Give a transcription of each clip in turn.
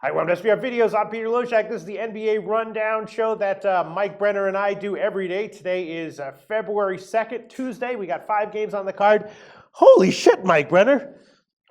Hi, welcome to SBR Videos. I'm Peter Loshak. This is the NBA Rundown show that Mike Brenner and I do every day. Today is February 2nd, Tuesday. We got 5 games on the card. Holy shit, Mike Brenner.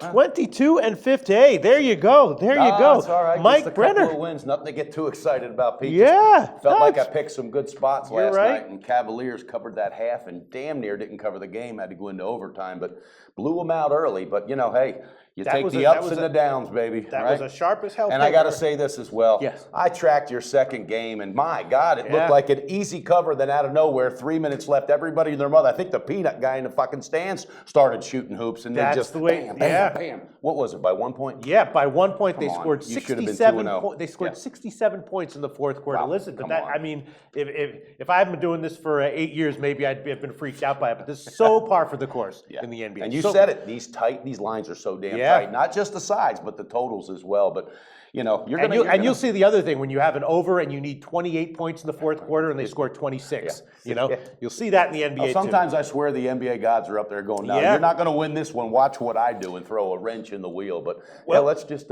22 and 50. Hey, there you go. There you go. It's all right. Mike Just a Brenner. couple of wins. Nothing to get too excited about, Pete. Yeah. Felt like I picked some good spots last right. night, and Cavaliers covered that half and damn near didn't cover the game. Had to go into overtime, but blew them out early. But, you know, hey, you take the ups and the downs, baby. That was a sharp as hell. And I got to say this as well. Yes. I tracked your second game, and my God, it looked like an easy cover. Then out of nowhere, 3 minutes left, everybody and their mother. I think the peanut guy in the fucking stands started shooting hoops, and then just the way, bam, bam. What was it, by 1 point? Yeah, by 1 point they scored 67. They scored 67 points in the fourth quarter. Wow. Listen, but that I mean, if I had been doing this for 8 years, maybe I'd have been freaked out by it. But this is so par for the course in the NBA. And you said it. These lines are so damn tight. Not just the sides, but the totals as well. But you know, you'll see the other thing when you have an over and you need 28 points in the fourth quarter and they score 26. You know, you'll see that in the NBA. Sometimes I swear the NBA gods are up there going, "No, you're not going to win this one. Watch what I do," and throw a wrench in the wheel. But let's just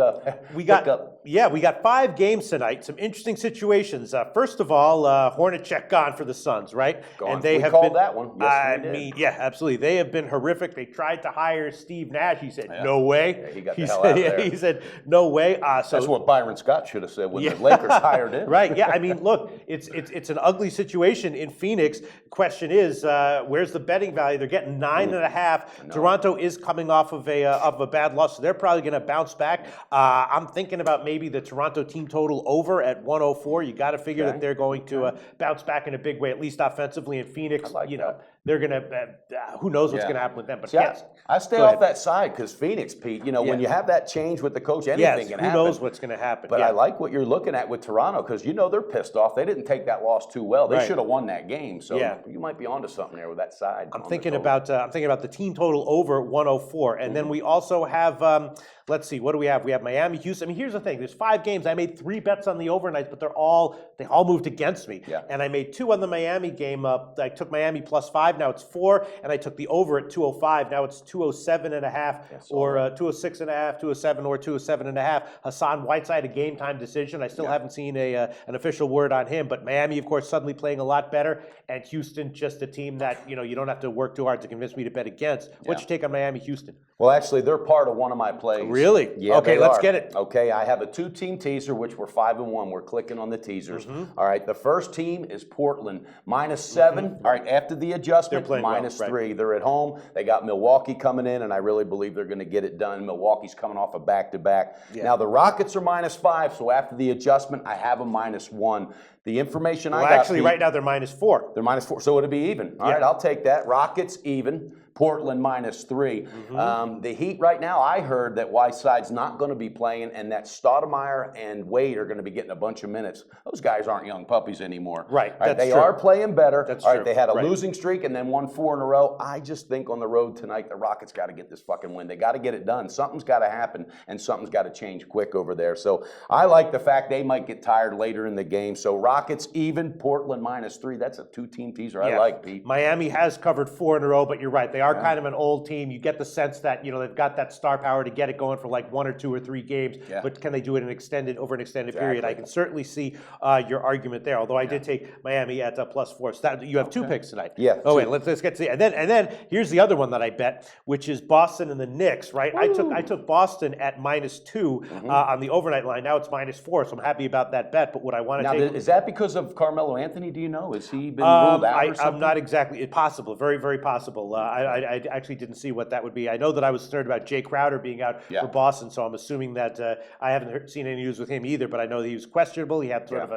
we got 5 games tonight. Some interesting situations. First of all, Hornacek gone for the Suns, right? And they have called that one. Yes, yeah, absolutely. They have been horrific. They tried to hire Steve Nash. He said, "No way." Yeah, he got the hell out of there. He said, "No way." That's what Byron Scott should have said when the Lakers hired him. Right. Yeah. I mean, look, it's an ugly situation in Phoenix. Question is, where's the betting value? They're getting 9.5. Toronto is coming off of a bad loss, so they're probably going to bounce back. I'm thinking about maybe the Toronto team total over at 104. You got to figure that they're going to bounce back in a big way, at least offensively. In Phoenix, they're going to. Who knows what's going to happen with them? But I stay off that side because Phoenix, Pete. You know, when you have that change with the coach, anything can happen. Who knows what's going to happen? But I like what you're looking at with Toronto because you know they're pissed off. They didn't take that loss too well. They should have won that game. So you might be onto something there with that side. I'm thinking about the team total over 104, and then we also have. Let's see, what do we have? We have Miami, Houston. I mean, here's the thing. There's 5 games. I made 3 bets on the overnights, but they all moved against me. Yeah. And I made 2 on the Miami game. I took Miami +5. Now it's 4, and I took the over at 205. Now it's 207.5, or 206.5, 207, or 207.5. Hassan Whiteside, a game time decision. I still haven't seen an official word on him, but Miami, of course, suddenly playing a lot better, and Houston, just a team that you don't have to work too hard to convince me to bet against. What's your take on Miami, Houston? Well, actually, they're part of one of my plays. Really? Yeah. Okay, let's get it. Okay, I have a 2-team teaser, which we're 5-1. We're clicking on the teasers. All right, the first team is Portland, -7. All right, after the adjustment, -3. They're at home. They got Milwaukee coming in, and I really believe they're going to get it done. Milwaukee's coming off a back-to-back. Now, the Rockets are -5, so after the adjustment, I have them -1. The information I got... Actually, right now they're -4. They're -4, so it'll be even. All right, I'll take that. Rockets even. Portland -3. The Heat right now, I heard that Whiteside's not going to be playing and that Stoudemire and Wade are going to be getting a bunch of minutes. Those guys aren't young puppies anymore. Right, they are playing better. That's all true. right, they had a losing streak and then won 4 in a row. I just think on the road tonight, the Rockets got to get this fucking win. They got to get it done. Something's got to happen and something's got to change quick over there. So I like the fact they might get tired later in the game. So Rockets even, Portland -3. That's a 2-team teaser I like, Pete. Miami has covered 4 in a row, but you're right. They are kind of an old team. You get the sense that they've got that star power to get it going for like 1 or 2 or 3 games. But can they do it over an extended period? I can certainly see your argument there. Although I did take Miami at +4. So you have 2 picks tonight. Yeah. Oh wait, let's get to and then here's the other one that I bet, which is Boston and the Knicks. Right. I took Boston at -2 on the overnight line. Now it's -4. So I'm happy about that bet. But what I want to take is that because of Carmelo Anthony? Do you know? Has he been ruled out or something? I'm not exactly. Possible. Very, very possible. I actually didn't see what that would be. I know that I was concerned about Jay Crowder being out for Boston, so I'm assuming that I haven't seen any news with him either, but I know that he was questionable. He had sort of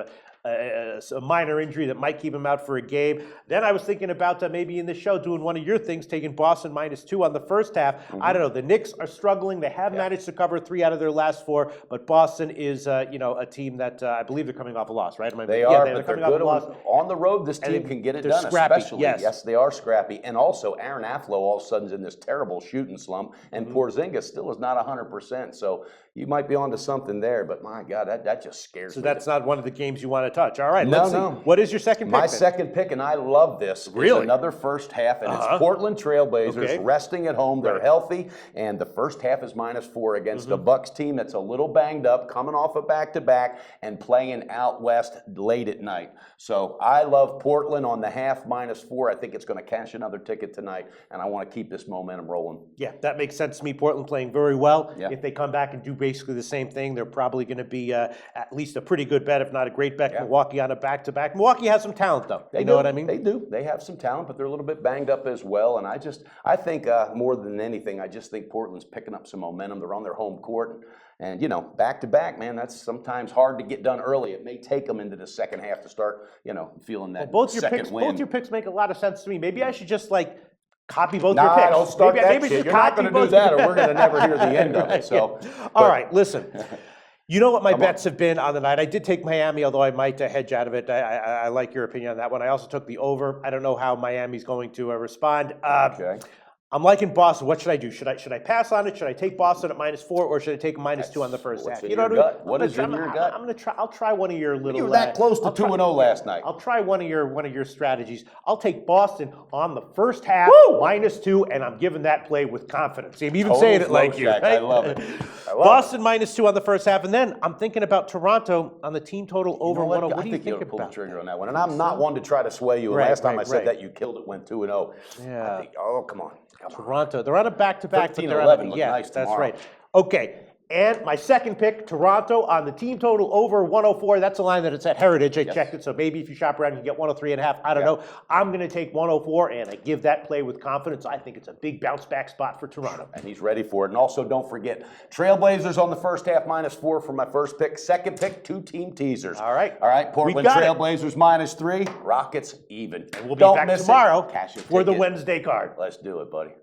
a minor injury that might keep him out for a game. Then I was thinking about maybe in the show doing one of your things, taking Boston -2 on the first half. I don't know. The Knicks are struggling. They have managed to cover 3 out of their last 4, but Boston is a team that I believe they're coming off a loss, right? They are, but they're good on the road. This team can get it done, scrappy, especially. Yes, they are scrappy. And also, Aaron Afflow all of a sudden is in this terrible shooting slump, and Porzingis still is not 100%. So, you might be onto something there, but my God, that just scares me. So that's not one of the games you want to touch. All right, No, let's see. no. What is your second pick? My then? second pick, and I love this, Really? is another first half, and it's Portland Trailblazers resting at home. They're healthy, and the first half is -4 against the Bucks team that's a little banged up, coming off a back-to-back, and playing out west late at night. So I love Portland on the half -4. I think it's going to cash another ticket tonight, and I want to keep this momentum rolling. Yeah, that makes sense to me. Portland playing very well. Yeah. If they come back and do basically the same thing, they're probably going to be at least a pretty good bet, if not a great bet. Yeah. Milwaukee on a back-to-back. Milwaukee has some talent, though. You know what I mean? They do. They have some talent, but they're a little bit banged up as well. And I think more than anything, I just think Portland's picking up some momentum. They're on their home court. And, you know, back-to-back, man, that's sometimes hard to get done early. It may take them into the second half to start, you know, feeling that second win. Both your picks make a lot of sense to me. Maybe I should just, copy both your picks. Don't start that shit. You're not going to do that, or we're going to never hear the end of it. So, all right, listen. You know what my bets have been on the night? I did take Miami, although I might hedge out of it. I like your opinion on that one. I also took the over. I don't know how Miami's going to respond. Okay. I'm liking Boston. What should I do? Should I pass on it? Should I take Boston at -4, or should I take -2 on the first half? You know what I mean? What is in your gut? I'm going to try. I'll try one of your little. You were that close to 2-0 last night. I'll try one of your strategies. I'll take Boston on the first half -2, and I'm giving that play with confidence. I'm even saying it like you. Right? I love it. Boston -2 on the first half, and then I'm thinking about Toronto on the team total over 1-0. What do you think pull about the trigger on that one? And I'm not one to try to sway you. Last time I said that, you killed it, went 2-0. Yeah. Come on. Toronto. They're on a back-to-back. 15-11 look nice that's tomorrow. right. Okay. And my second pick, Toronto on the team total over 104. That's a line that it's at Heritage. I checked it, so maybe if you shop around, you get 103.5. I don't know. I'm going to take 104, and I give that play with confidence. I think it's a big bounce-back spot for Toronto. And he's ready for it. And also, don't forget, Trailblazers on the first half -4 for my first pick. Second pick, 2-team teasers. All right. Portland Trailblazers -3, Rockets even. And we'll be back tomorrow for the Wednesday card. Let's do it, buddy.